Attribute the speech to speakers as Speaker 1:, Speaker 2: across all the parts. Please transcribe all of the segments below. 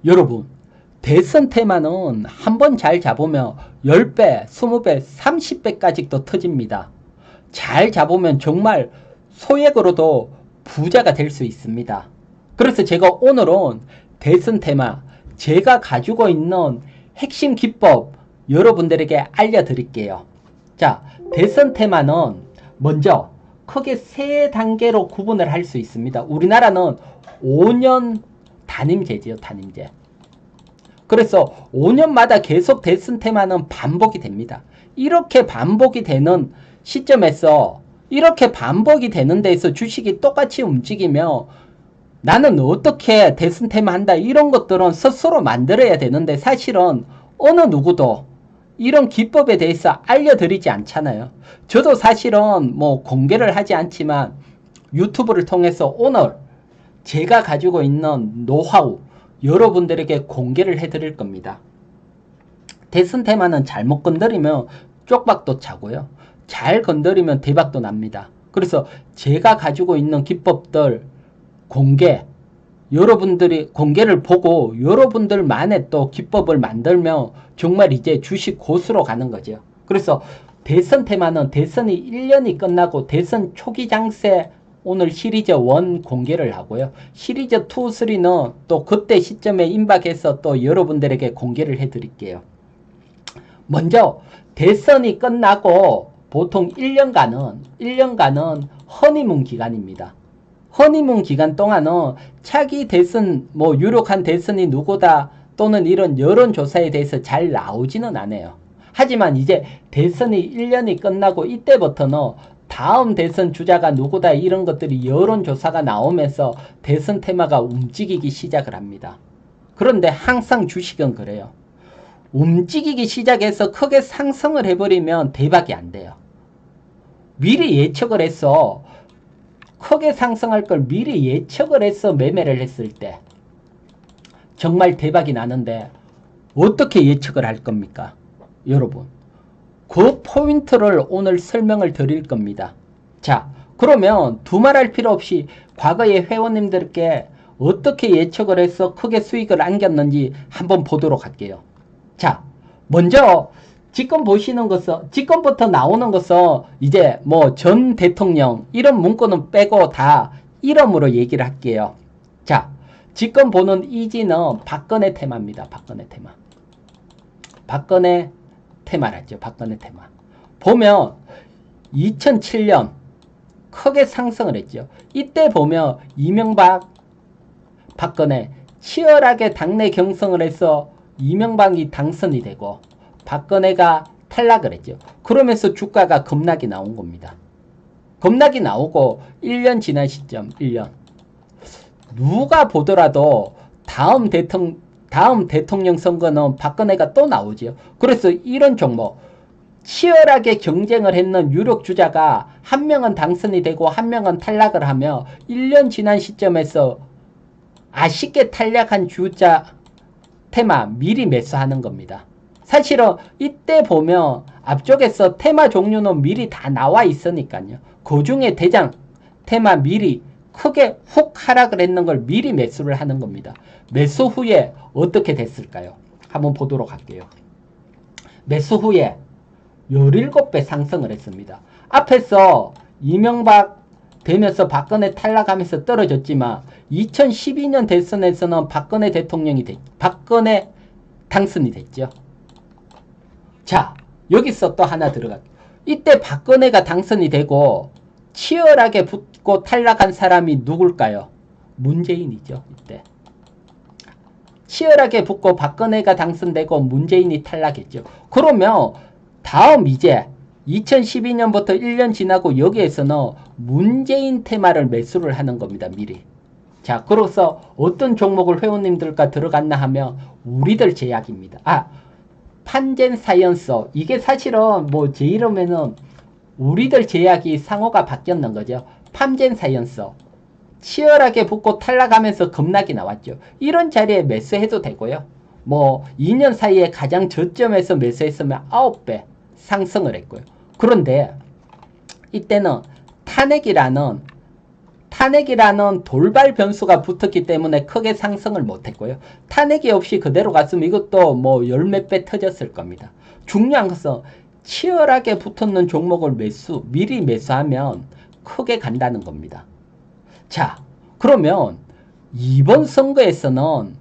Speaker 1: 여러분, 대선 테마는 한번 잘 잡으면 10배, 20배, 30배까지도 터집니다. 잘 잡으면 정말 소액으로도 부자가 될 수 있습니다. 그래서 제가 오늘은 대선 테마, 제가 가지고 있는 핵심 기법 여러분들에게 알려드릴게요. 자, 대선 테마는 먼저 크게 세 단계로 구분을 할 수 있습니다. 우리나라는 5년 단임제지요, 단임제. 그래서 5년마다 계속 대선 테마는 반복이 됩니다. 이렇게 반복이 되는 시점에서 이렇게 반복이 되는 데에서 주식이 똑같이 움직이며 나는 어떻게 대선 테마 한다 이런 것들은 스스로 만들어야 되는데 사실은 어느 누구도 이런 기법에 대해서 알려드리지 않잖아요. 저도 사실은 뭐 공개를 하지 않지만 유튜브를 통해서 오늘 제가 가지고 있는 노하우 여러분들에게 공개를 해드릴 겁니다. 대선 테마는 잘못 건드리면 쪽박도 차고요. 잘 건드리면 대박도 납니다. 그래서 제가 가지고 있는 기법들 여러분들이 공개를 보고 여러분들만의 또 기법을 만들면 정말 이제 주식 고수로 가는 거죠. 그래서 대선 테마는 대선이 1년이 끝나고 대선 초기 장세 오늘 시리즈 1 공개를 하고요. 시리즈 2, 3는 또 그때 시점에 임박해서 또 여러분들에게 공개를 해드릴게요. 먼저 대선이 끝나고 보통 1년간은 허니문 기간입니다. 허니문 기간 동안은 차기 대선, 뭐 유력한 대선이 누구다 또는 이런 여론조사에 대해서 잘 나오지는 않아요. 하지만 이제 대선이 1년이 끝나고 이때부터는 다음 대선 주자가 누구다 이런 것들이 여론조사가 나오면서 대선 테마가 움직이기 시작을 합니다. 그런데 항상 주식은 그래요. 움직이기 시작해서 크게 상승을 해버리면 대박이 안 돼요. 미리 예측을 해서 크게 상승할 걸 미리 예측을 해서 매매를 했을 때 정말 대박이 나는데 어떻게 예측을 할 겁니까? 여러분, 그 포인트를 오늘 설명을 드릴 겁니다. 자, 그러면 두말할 필요 없이 과거의 회원님들께 어떻게 예측을 해서 크게 수익을 안겼는지 한번 보도록 할게요. 자, 먼저 지금 보시는 것은, 지금부터 나오는 것은 이제 뭐 전 대통령 이런 문구는 빼고 다 이름으로 얘기를 할게요. 자, 지금 보는 이지는 박근혜 테마입니다. 박근혜 테마. 박근혜 테마랄죠. 박근혜 테마. 보면 2007년 크게 상승을 했죠. 이때 보면 이명박, 박근혜 치열하게 당내 경선을 해서 이명박이 당선이 되고 박근혜가 탈락을 했죠. 그러면서 주가가 급락이 나온 겁니다. 급락이 나오고 1년 지난 시점, 1년. 누가 보더라도 다음 대통령 선거는 박근혜가 또 나오죠. 그래서 이런 종목, 치열하게 경쟁을 했는 유력 주자가 한 명은 당선이 되고 한 명은 탈락을 하며 1년 지난 시점에서 아쉽게 탈락한 주자 테마 미리 매수하는 겁니다. 사실은 이때 보면 앞쪽에서 테마 종류는 미리 다 나와 있으니까요. 그 중에 대장 테마 미리 크게 훅 하락을 했는 걸 미리 매수를 하는 겁니다. 매수 후에 어떻게 됐을까요? 한번 보도록 할게요. 매수 후에 17배 상승을 했습니다. 앞에서 이명박 되면서 박근혜 탈락하면서 떨어졌지만 2012년 대선에서는 박근혜 박근혜 당선이 됐죠. 자, 여기서 또 하나 들어갈게요. 이때 박근혜가 당선이 되고 치열하게 붙고 탈락한 사람이 누굴까요? 문재인이죠. 이때 치열하게 붙고 박근혜가 당선되고 문재인이 탈락했죠. 그러면 다음 이제 2012년부터 1년 지나고 여기에서는 문재인 테마를 매수를 하는 겁니다. 미리. 자, 그래서 어떤 종목을 회원님들과 들어갔나 하면 우리들 제약입니다. 판젠 사이언스. 이게 사실은 뭐 제 이름에는 우리들 제약이 상호가 바뀌었는 거죠. 판젠 사이언스. 치열하게 붙고 탈락하면서 급락이 나왔죠. 이런 자리에 매수해도 되고요. 뭐 2년 사이에 가장 저점에서 매수했으면 9배 상승을 했고요. 그런데 이때는 탄핵이라는 탄핵이라는 돌발 변수가 붙었기 때문에 크게 상승을 못했고요. 탄핵이 없이 그대로 갔으면 이것도 뭐 열 몇 배 터졌을 겁니다. 중요한 것은 치열하게 붙었는 종목을 미리 매수하면 크게 간다는 겁니다. 자, 그러면 이번 선거에서는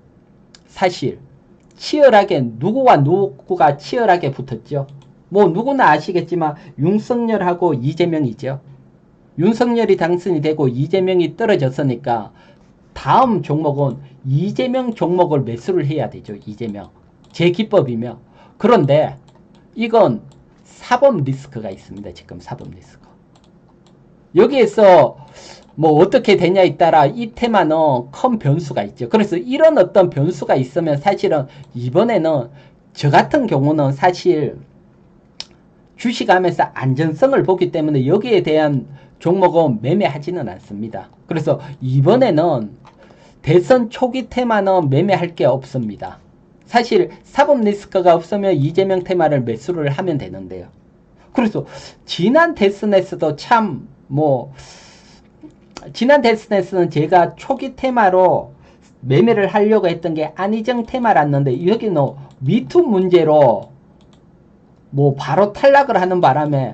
Speaker 1: 사실 치열하게 누구가 치열하게 붙었죠. 뭐 누구나 아시겠지만 윤석열하고 이재명이죠. 윤석열이 당선이 되고 이재명이 떨어졌으니까 다음 종목은 이재명 종목을 매수를 해야 되죠. 이재명. 제 기법이며. 그런데 이건 사법 리스크가 있습니다. 지금 사법 리스크. 여기에서 뭐 어떻게 되냐에 따라 이 테마는 큰 변수가 있죠. 그래서 이런 어떤 변수가 있으면 사실은 이번에는 저 같은 경우는 사실 주식하면서 안전성을 보기 때문에 여기에 대한 종목은 매매하지는 않습니다. 그래서 이번에는 대선 초기 테마는 매매할 게 없습니다. 사실 사법 리스크가 없으면 이재명 테마를 매수를 하면 되는데요. 그래서 지난 대선에서도 참 지난 대선에서는 제가 초기 테마로 매매를 하려고 했던 게 안희정 테마랐는데 여기는 미투 문제로 바로 탈락을 하는 바람에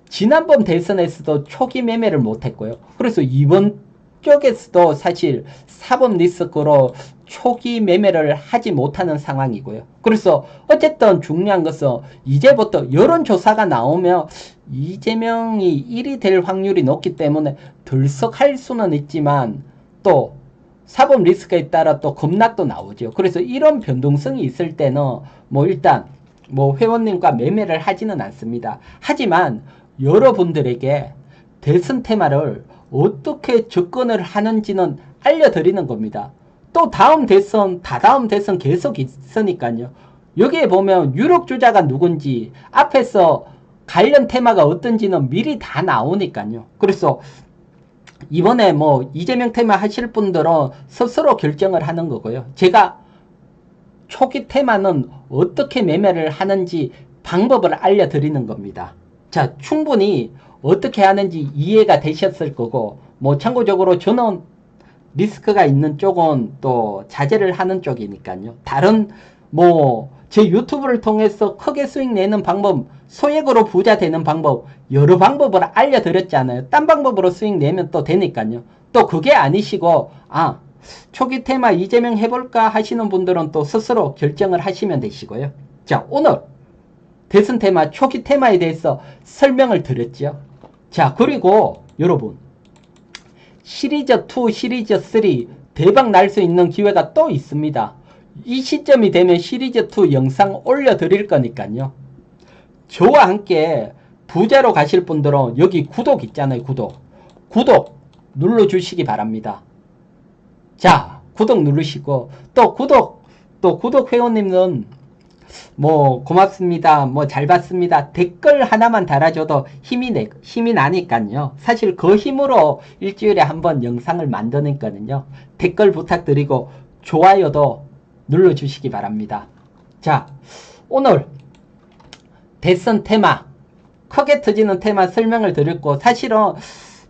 Speaker 1: 지난번 대선에서도 초기 매매를 못했고요. 그래서 이번 쪽에서도 사실 사법 리스크로 초기 매매를 하지 못하는 상황이고요. 그래서 어쨌든 중요한 것은 이제부터 여론조사가 나오면 이재명이 1위 될 확률이 높기 때문에 들썩할 수는 있지만 또 사법 리스크에 따라 또 급락도 나오죠. 그래서 이런 변동성이 있을 때는 일단 회원님과 매매를 하지는 않습니다. 하지만 여러분들에게 대선 테마를 어떻게 접근을 하는지는 알려드리는 겁니다. 또 다음 대선, 다다음 대선 계속 있으니까요. 여기에 보면 유력 주자가 누군지 앞에서 관련 테마가 어떤지는 미리 다 나오니까요. 그래서 이번에 이재명 테마 하실 분들은 스스로 결정을 하는 거고요. 제가 초기 테마는 어떻게 매매를 하는지 방법을 알려드리는 겁니다. 자, 충분히 어떻게 하는지 이해가 되셨을 거고, 참고적으로 저는 리스크가 있는 쪽은 또 자제를 하는 쪽이니까요. 다른, 제 유튜브를 통해서 크게 수익 내는 방법, 소액으로 부자 되는 방법, 여러 방법을 알려드렸잖아요. 딴 방법으로 수익 내면 또 되니까요. 또 그게 아니시고, 초기 테마 이재명 해볼까 하시는 분들은 또 스스로 결정을 하시면 되시고요. 자, 오늘 대선 테마, 초기 테마에 대해서 설명을 드렸죠. 자, 그리고 여러분, 시리즈2, 시리즈3 대박 날 수 있는 기회가 또 있습니다. 이 시점이 되면 시리즈2 영상 올려드릴 거니까요. 저와 함께 부자로 가실 분들은 여기 구독 있잖아요. 구독 눌러주시기 바랍니다. 자, 구독 누르시고 또 구독 회원님은 고맙습니다. 잘 봤습니다. 댓글 하나만 달아줘도 힘이 나니까요. 사실 그 힘으로 일주일에 한번 영상을 만드니까요. 댓글 부탁드리고 좋아요도 눌러주시기 바랍니다. 자, 오늘 대선 테마, 크게 터지는 테마 설명을 드렸고, 사실은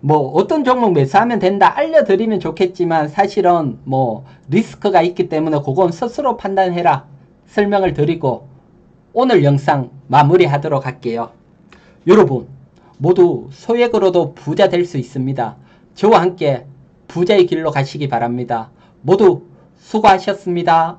Speaker 1: 어떤 종목 매수하면 된다 알려드리면 좋겠지만 사실은 리스크가 있기 때문에 그건 스스로 판단해라 설명을 드리고 오늘 영상 마무리하도록 할게요. 여러분 모두 소액으로도 부자 될 수 있습니다. 저와 함께 부자의 길로 가시기 바랍니다. 모두 수고하셨습니다.